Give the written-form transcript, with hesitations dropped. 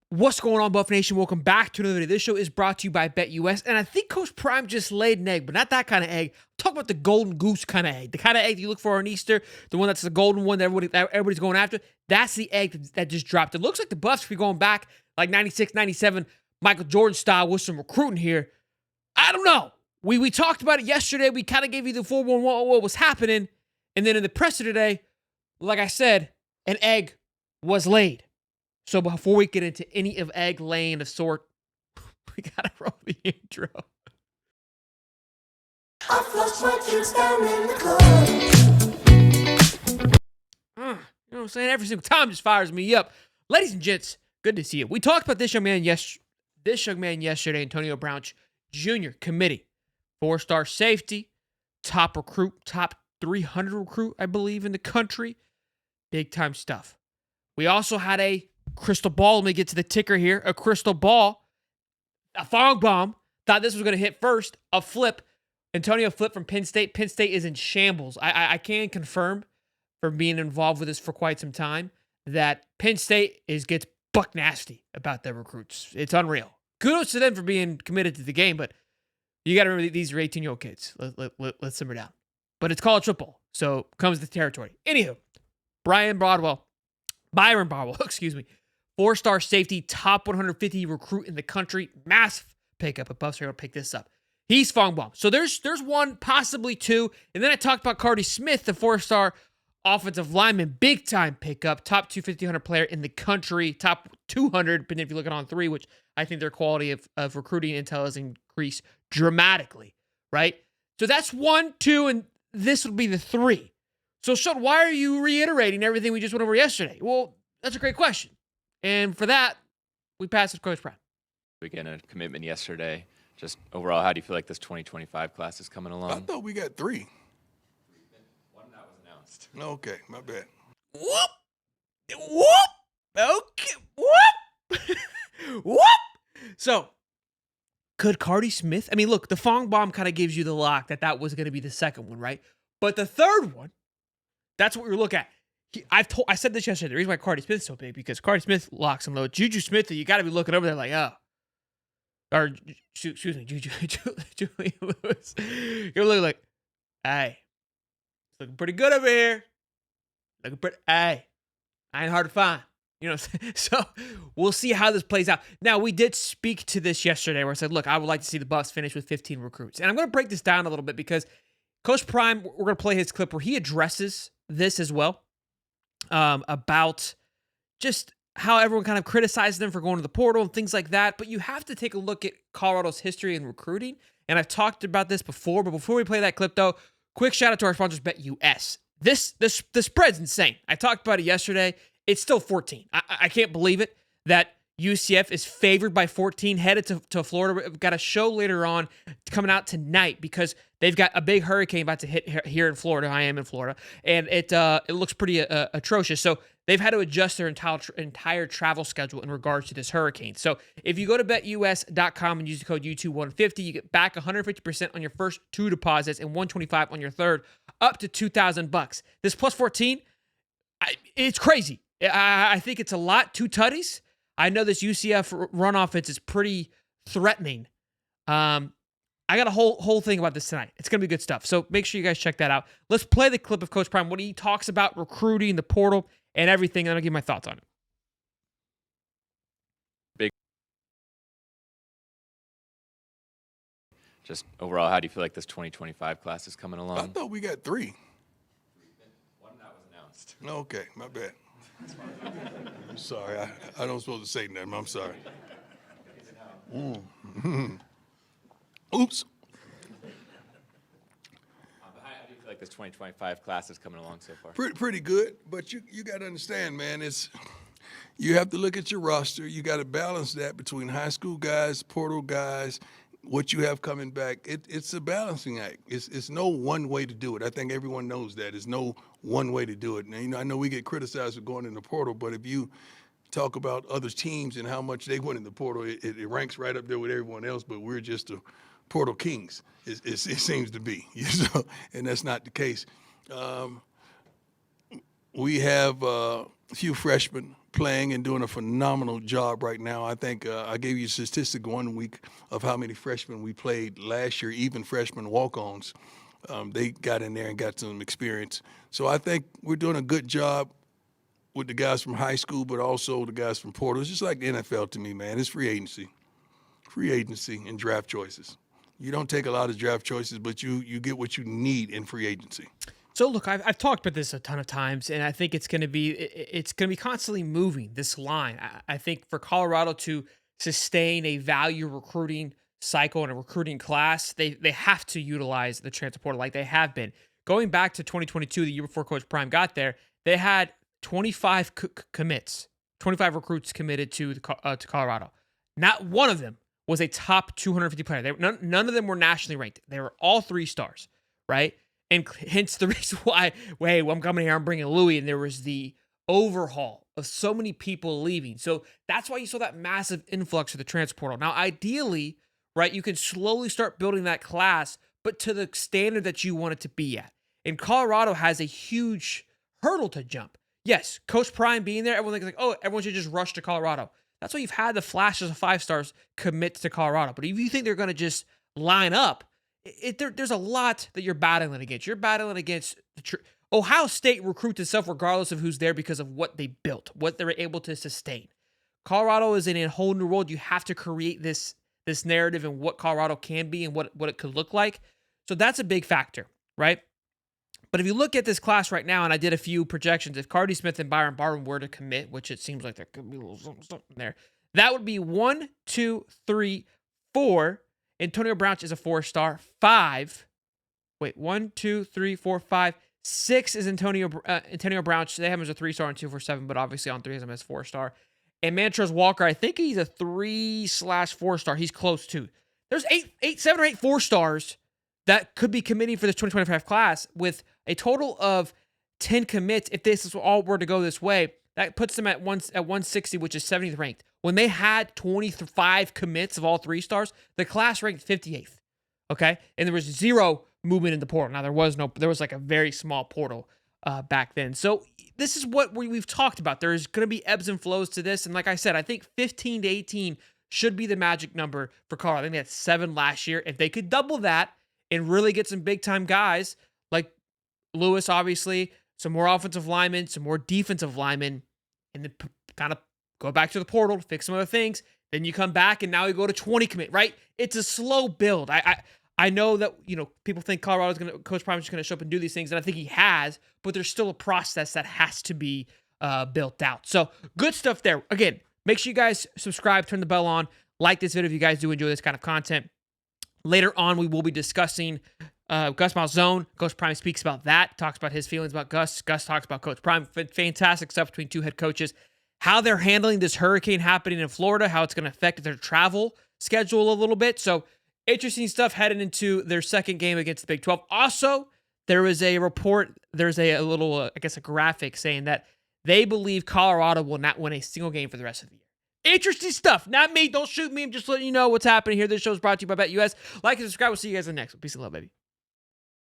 What's going on, Buff Nation? Welcome back to another video. This show is brought to you by BetUS, and I think Coach Prime just laid an egg, but not that kind of egg. Talk about the golden goose kind of egg, the kind of egg that you look for on Easter, the one that's the golden one that everybody's going after. That's the egg that just dropped. It looks like the Buffs could be going back like 96, 97, Michael Jordan style with some recruiting here. I don't know. We talked about it yesterday. We kind of gave you the 411 what was happening, and then in the presser today, like I said, an egg was laid. So before we get into any of egg laying of sort, we gotta roll the intro. I flushed my kids down in the club. You know what I'm saying? Every single time just fires me up. Ladies and gents, good to see you. We talked about this young man yesterday, Antonio Brown Jr., committee. 4-star safety, top recruit, top 300 recruit, I believe, in the country. Big time stuff. We also had a crystal ball. Let me get to the ticker here. A crystal ball. A fog bomb. Thought this was going to hit first. A flip. Antonio flip from Penn State. Penn State is in shambles. I can confirm from being involved with this for quite some time that Penn State gets buck nasty about their recruits. It's unreal. Kudos to them for being committed to the game, but you got to remember these are 18-year-old kids. Let's simmer down. But it's college football, so comes the territory. Anywho, Byron Bardwell, 4-star safety, top 150 recruit in the country. Massive pickup. But Buffs are going to pick this up. He's Fong Bomb. So there's one, possibly two. And then I talked about Cardi Smith, the 4-star offensive lineman. Big time pickup. Top 250 player in the country. Top 200, but if you look at on three, which I think their quality of recruiting intel has increased dramatically, right? So that's 1, 2, and this will be the 3. So, Sean, why are you reiterating everything we just went over yesterday? Well, that's a great question. And for that, we pass it to Coach Prime. We get a commitment yesterday. Just overall, how do you feel like this 2025 class is coming along? I thought we got 3. One that was announced. Okay, my bad. Whoop! Okay, whoop! Whoop! So, could Cardi Smith? I mean, look, the Fong Bomb kind of gives you the lock that was going to be the second one, right? But the third one, that's what we were looking at. I said this yesterday. The reason why Cardi Smith is so big because Cardi Smith locks and loads. Juju Smith, you got to be looking over there like, oh. Or, excuse me, Julian Lewis. You're looking like, hey, it's looking pretty good over here. Hey, I ain't hard to find. You know what I'm saying? So we'll see how this plays out. Now, we did speak to this yesterday where I said, look, I would like to see the Buffs finish with 15 recruits. And I'm going to break this down a little bit because Coach Prime, we're going to play his clip where he addresses this as well, about just how everyone kind of criticizes them for going to the portal and things like that. But you have to take a look at Colorado's history in recruiting. And I've talked about this before, but before we play that clip, though, quick shout out to our sponsors, BetUS. The spread's insane. I talked about it yesterday. It's still 14. I can't believe it that UCF is favored by 14, headed to Florida. We've got a show later on coming out tonight because they've got a big hurricane about to hit here in Florida. I am in Florida, and it looks pretty atrocious. So they've had to adjust their entire travel schedule in regards to this hurricane. So if you go to betus.com and use the code U2150, you get back 150% on your first 2 deposits and $125 on your third, up to $2,000. This plus 14, it's crazy. I think it's a lot. 2 tutties. I know this UCF run offense is pretty threatening. I got a whole thing about this tonight. It's going to be good stuff. So make sure you guys check that out. Let's play the clip of Coach Prime when he talks about recruiting, the portal, and everything, and I'll give my thoughts on it. Just overall, how do you feel like this 2025 class is coming along? I thought we got 3. One that was announced. Okay, my bad. I'm sorry. I don't supposed to say nothing. I'm sorry. Oops. How do you feel like this 2025 class is coming along so far? Pretty good, but you got to understand, man, you have to look at your roster. You got to balance that between high school guys, portal guys, what you have coming back. It's a balancing act. It's no one way to do it. I think everyone knows that. There's no one way to do it. Now, I know we get criticized for going in the portal, but if you talk about other teams and how much they went in the portal, it ranks right up there with everyone else, but we're just the portal kings. It seems to be, and that's not the case. We have few freshmen playing and doing a phenomenal job right now. I think I gave you a statistic one week of how many freshmen we played last year, even freshman walk-ons. They got in there and got some experience. So I think we're doing a good job with the guys from high school, but also the guys from Portal. It's just like the NFL to me, man. It's free agency and draft choices. You don't take a lot of draft choices, but you get what you need in free agency. So look, I've talked about this a ton of times, and I think it's going to be constantly moving this line. I think for Colorado to sustain a value recruiting cycle and a recruiting class, they have to utilize the transfer portal like they have been. Going back to 2022, the year before Coach Prime got there, they had 25 commits, 25 recruits committed to Colorado. Not one of them was a top 250 player. None of them were nationally ranked. They were all 3 stars, right? And hence the reason why, I'm coming here, I'm bringing Louis, and there was the overhaul of so many people leaving. So that's why you saw that massive influx of the transfer portal. Now, ideally, right, you can slowly start building that class, but to the standard that you want it to be at. And Colorado has a huge hurdle to jump. Yes, Coach Prime being there, everyone thinks like, oh, everyone should just rush to Colorado. That's why you've had the flashes of 5 stars commit to Colorado. But if you think they're going to just line up, there's a lot that you're battling against. You're battling against Ohio State recruits itself regardless of who's there because of what they built, what they're able to sustain. Colorado is in a whole new world. You have to create this narrative and what Colorado can be and what it could look like. So that's a big factor, right? But if you look at this class right now, and I did a few projections, if Cardi Smith and Byron Barton were to commit, which it seems like there could be a little something there, that would be 1, 2, 3, 4. Antonio Brown is a 4-star. 5. 1, 2, 3, 4, 5. 6 is Antonio Brown. They have him as a 3-star and 2-for-7, but obviously on 3 has him as 4-star. And Montrezl Walker, I think he's a 3/4-star. He's close to. There's 7 or 8 4-stars that could be committing for this 2025 class with a total of 10 commits. If this is all were to go this way, that puts them at 160, which is 70th ranked. When they had 25 commits of all 3-stars, the class ranked 58th. Okay, and there was 0 movement in the portal. Now there was like a very small portal back then. So this is what we've talked about. There's going to be ebbs and flows to this, and like I said, I think 15 to 18 should be the magic number for Colorado. I think they had 7 last year. If they could double that and really get some big time guys like Lewis, obviously, some more offensive linemen, some more defensive linemen, and then kind of go back to the portal, fix some other things. Then you come back, and now you go to 20 commit, right? It's a slow build. I know that, people think Coach Prime is just going to show up and do these things, and I think he has, but there's still a process that has to be built out. So good stuff there. Again, make sure you guys subscribe, turn the bell on, like this video if you guys do enjoy this kind of content. Later on, we will be discussing Gus Malzahn. Coach Prime speaks about that, talks about his feelings about Gus. Gus talks about Coach Prime. Fantastic stuff between 2 head coaches. How they're handling this hurricane happening in Florida, how it's going to affect their travel schedule a little bit. So interesting stuff heading into their second game against the Big 12. Also, there was a report, there's a little, a graphic saying that they believe Colorado will not win a single game for the rest of the year. Interesting stuff. Not me. Don't shoot me. I'm just letting you know what's happening here. This show is brought to you by BetUS. Like and subscribe. We'll see you guys in the next one. Peace and love, baby.